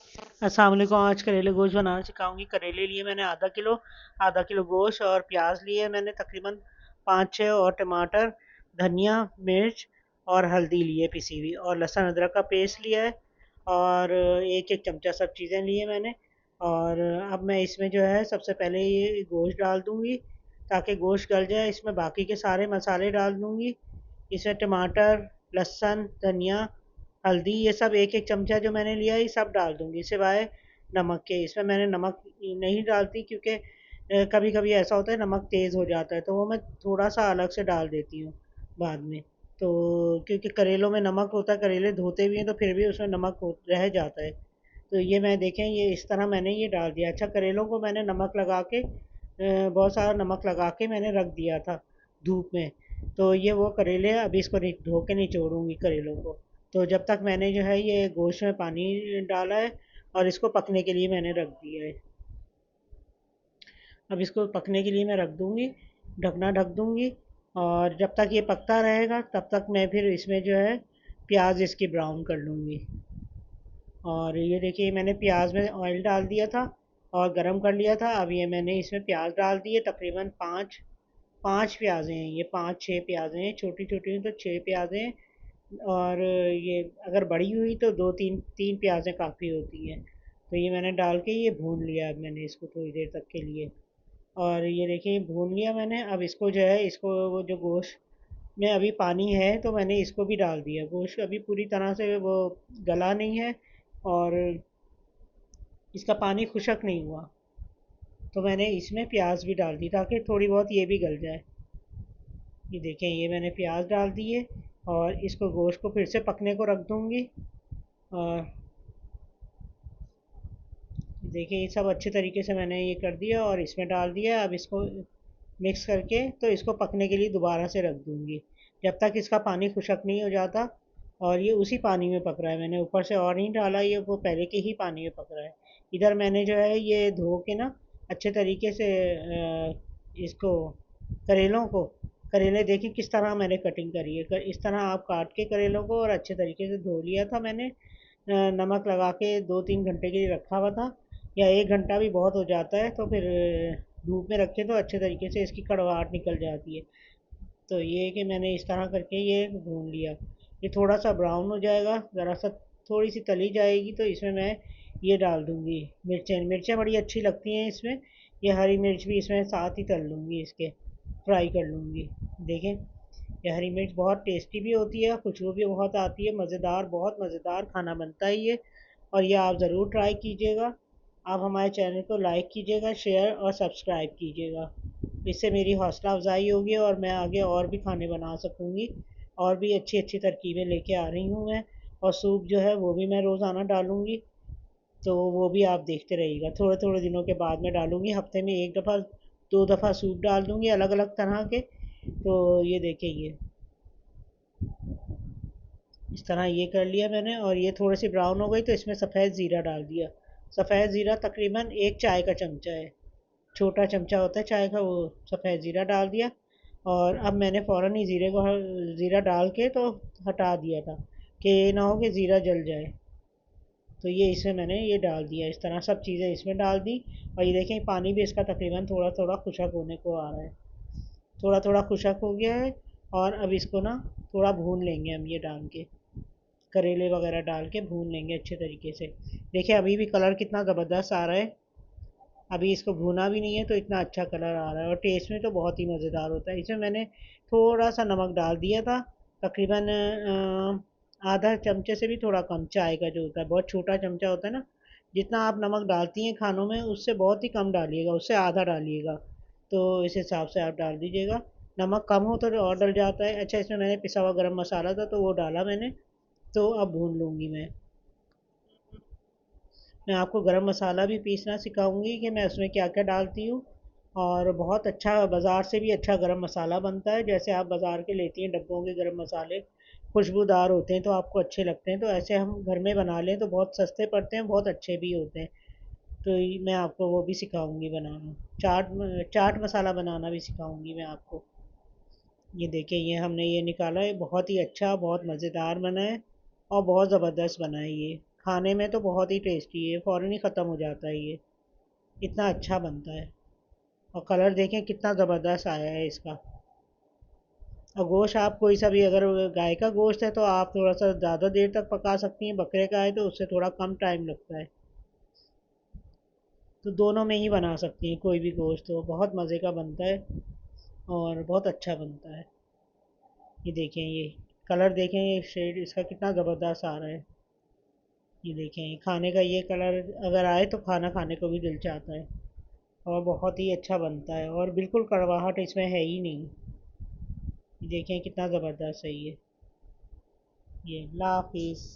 अस्सलाम वालेकुम। आज करेले गोश्त बनाना सिखाऊंगी। करेले लिए मैंने आधा किलो गोश्त और प्याज लिए मैंने तकरीबन 5-6 और टमाटर, धनिया, मिर्च और हल्दी लिए पिसी हुई, और लहसुन अदरक का पेस्ट लिया है, और एक एक चमचा सब चीज़ें लिए मैंने। और अब मैं इसमें जो है सबसे पहले ये गोश्त डाल दूंगी ताकि गोश्त गल जाए। इसमें बाकी के सारे मसाले डाल दूंगी। इसमें टमाटर, लहसुन, धनिया, हल्दी, ये सब एक एक चमचा जो मैंने लिया ये सब डाल दूंगी, सिवाय नमक के। इसमें मैंने नमक नहीं डालती क्योंकि कभी कभी ऐसा होता है नमक तेज़ हो जाता है, तो वो मैं थोड़ा सा अलग से डाल देती हूँ बाद में। तो क्योंकि करेलों में नमक होता है, करेले धोते भी हैं तो फिर भी उसमें नमक रह जाता है। तो ये मैं देखें, ये इस तरह मैंने ये डाल दिया। अच्छा, करेलों को मैंने नमक लगा के बहुत सारा नमक लगा के मैंने रख दिया था धूप में। तो ये वो करेले, अभी इसको धो के निचोड़ूंगी करेलों को। तो जब तक मैंने जो है ये गोश्त में पानी डाला है और इसको पकने के लिए मैंने रख दिया है। अब इसको पकने के लिए मैं रख दूंगी, ढकना ढक दूंगी। और जब तक ये पकता रहेगा तब तक मैं फिर इसमें जो है प्याज इसकी ब्राउन कर लूँगी। और ये देखिए, मैंने प्याज में ऑयल डाल दिया था और गरम कर लिया था। अब ये मैंने इसमें प्याज डाल दिए, तकरीबन पाँच पाँच प्याज़ें हैं ये, 5-6 प्याज़ें हैं, छोटी छोटी हैं तो 6 प्याज़ें हैं। और ये अगर बड़ी हुई तो दो तीन तीन प्याज़ें काफ़ी होती हैं। तो ये मैंने डाल के ये भून लिया अब मैंने इसको थोड़ी देर तक के लिए। और ये देखिए भून लिया मैंने। अब इसको जो है, इसको वो जो गोश्त में अभी पानी है तो मैंने इसको भी डाल दिया। गोश्त अभी पूरी तरह से वो गला नहीं है और इसका पानी खुशक नहीं हुआ, तो मैंने इसमें प्याज भी डाल दी ताकि थोड़ी बहुत ये भी गल जाए। ये देखें, ये मैंने प्याज डाल दिए और इसको गोश्त को फिर से पकने को रख दूँगी। और देखिए, ये सब अच्छे तरीके से मैंने ये कर दिया और इसमें डाल दिया। अब इसको मिक्स करके तो इसको पकने के लिए दोबारा से रख दूँगी जब तक इसका पानी खुशक नहीं हो जाता। और ये उसी पानी में पक रहा है, मैंने ऊपर से और नहीं डाला, ये वो पहले के ही पानी में पक रहा है। इधर मैंने जो है ये धो के ना अच्छे तरीके से इसको करेलों को, करेले देखिए किस तरह मैंने कटिंग करी है। इस तरह आप काट के करेलों को, और अच्छे तरीके से धो लिया था मैंने। नमक लगा के 2-3 घंटे के लिए रखा हुआ था, या 1 घंटा भी बहुत हो जाता है। तो फिर धूप में रखे तो अच्छे तरीके से इसकी कड़वाहट निकल जाती है। तो ये है कि मैंने इस तरह करके ये भून लिया। ये थोड़ा सा ब्राउन हो जाएगा, ज़रा सा थोड़ी सी तली जाएगी तो इसमें मैं ये डाल दूँगी मिर्चें। मिर्चें बड़ी अच्छी लगती हैं इसमें। ये हरी मिर्च भी इसमें साथ ही तल लूँगी, इसके फ्राई कर लूँगी। देखें, ये हरी मिर्च बहुत टेस्टी भी होती है, खुशबू भी बहुत आती है, मज़ेदार, बहुत मज़ेदार खाना बनता है ये। और ये आप ज़रूर ट्राई कीजिएगा। आप हमारे चैनल को लाइक कीजिएगा, शेयर और सब्सक्राइब कीजिएगा। इससे मेरी हौसला अफजाई होगी और मैं आगे और भी खाने बना सकूँगी। और भी अच्छी अच्छी तरकीबें लेके आ रही हूँ मैं। और सूप जो है वो भी मैं रोज़ाना डालूँगी, तो वो भी आप देखते रहिएगा। थोड़े थोड़े दिनों के बाद में डालूँगी, हफ्ते में 1 दफ़ा 2 दफ़ा सूप डाल दूँगी अलग अलग तरह के। तो ये देखिए, ये इस तरह ये कर लिया मैंने। और ये थोड़ी सी ब्राउन हो गई तो इसमें सफ़ेद ज़ीरा डाल दिया। सफ़ेद ज़ीरा तकरीबन 1 चाय का चमचा है, छोटा चमचा होता है चाय का, वो सफ़ेद ज़ीरा डाल दिया। और अब मैंने फ़ौरन ही ज़ीरा डाल के तो हटा दिया था कि ये ना हो कि ज़ीरा जल जाए। तो ये इसमें मैंने ये डाल दिया, इस तरह सब चीज़ें इसमें डाल दी। और ये देखें, पानी भी इसका तकरीबन थोड़ा थोड़ा खुशक होने को आ रहा है, थोड़ा थोड़ा खुशक हो गया है। और अब इसको ना थोड़ा भून लेंगे हम, ये डाल के करेले वगैरह डाल के भून लेंगे अच्छे तरीके से। देखिए, अभी भी कलर कितना ज़बरदस्त आ रहा है। अभी इसको भूना भी नहीं है तो इतना अच्छा कलर आ रहा है, और टेस्ट में तो बहुत ही मज़ेदार होता है। इसमें मैंने थोड़ा सा नमक डाल दिया था, तकरीबन आधा चमचे से भी थोड़ा कम, चाय का जो होता है बहुत छोटा चमचा होता है ना, जितना आप नमक डालती हैं खानों में उससे बहुत ही कम डालिएगा, उससे आधा डालिएगा। तो इस हिसाब से आप डाल दीजिएगा। नमक कम हो तो और डल जाता है। अच्छा, इसमें मैंने पिसा हुआ गरम मसाला था तो वो डाला मैंने। तो अब भून लूँगी मैं आपको गरम मसाला भी पीसना सिखाऊंगी कि मैं उसमें क्या क्या डालती हूँ। और बहुत अच्छा, बाज़ार से भी अच्छा गरम मसाला बनता है। जैसे आप बाज़ार के लेती हैं डब्बों के गरम मसाले, खुशबूदार होते हैं तो आपको अच्छे लगते हैं, तो ऐसे हम घर में बना लें तो बहुत सस्ते पड़ते हैं, बहुत अच्छे भी होते हैं। तो मैं आपको वो भी सिखाऊंगी बनाना। चाट मसाला बनाना भी सिखाऊंगी मैं आपको। ये देखिए, ये हमने ये निकाला है, बहुत ही अच्छा, बहुत मज़ेदार बना है और बहुत ज़बरदस्त बना है ये। खाने में तो बहुत ही टेस्टी है, फ़ौरन ही ख़त्म हो जाता है ये, इतना अच्छा बनता है। और कलर देखें कितना ज़बरदस्त आया है इसका। और गोश्त आप कोई सा भी, अगर गाय का गोश्त है तो आप थोड़ा सा ज़्यादा देर तक पका सकती हैं, बकरे का है तो उससे थोड़ा कम टाइम लगता है। तो दोनों में ही बना सकती हैं, कोई भी गोश्त हो बहुत मज़े का बनता है और बहुत अच्छा बनता है। ये देखें, ये कलर देखें, ये शेड इसका कितना ज़बरदस्त आ रहा है। ये देखें, खाने का ये कलर अगर आए तो खाना खाने को भी दिल चाहता है। और बहुत ही अच्छा बनता है और बिल्कुल कड़वाहट इसमें है ही नहीं। ये देखें कितना ज़बरदस्त है ये। अल्लाह हाफिज़।